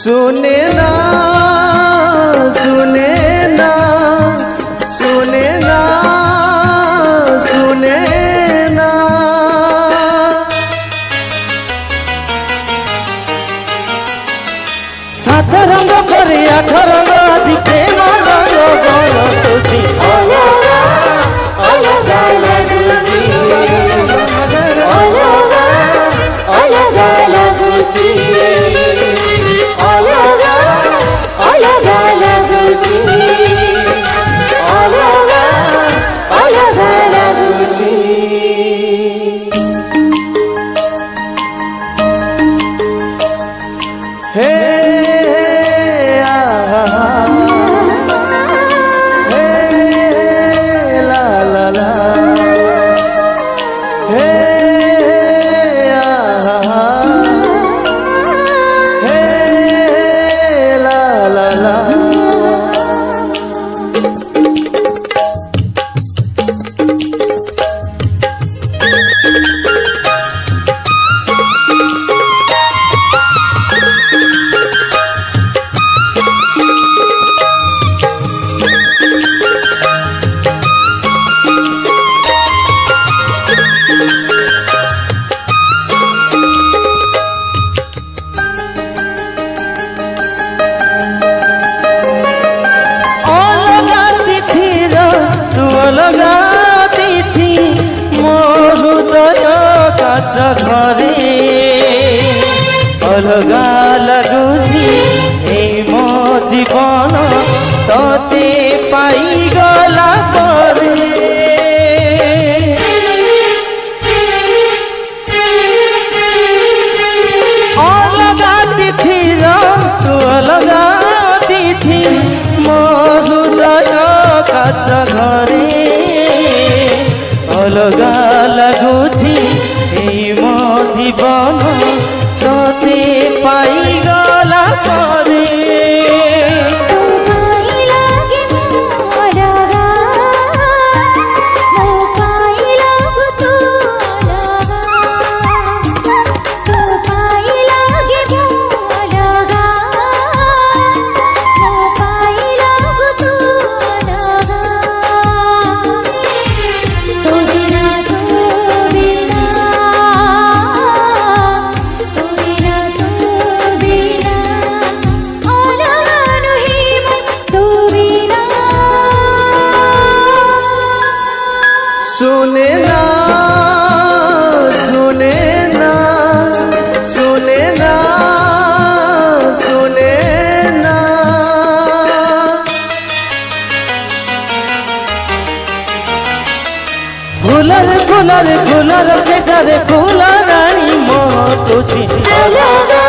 सुने ना सुने ना सुने ना सुने ना सात रंग करे आठ रंग आज प्रेम रंग गल सोची अलगा अलगा लगुची अलगा अलगा लगुची अलगा अलगा लगुची अलगा अलगा लगुची हे घरे अलगा लगुची मो जीवन तते पाई गला परे अलगा तिथिर तू अलगा तिथि मो हृदय काच घरे अलगा लगुची मो जीवन तते पाई गला परे सुने ना सुने ना सुने ना सुने ना फुलर फुलर फुलर से जरे फूला रानी मोह तुझी अलगा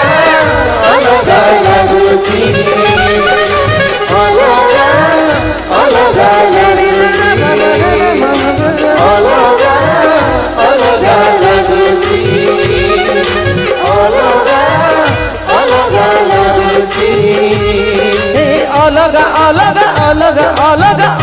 अलगा लगुची अलगा अलगा अलगा अलगा लगुची अलगा अलगा लगुची अलगा अलगा अलगा अलगा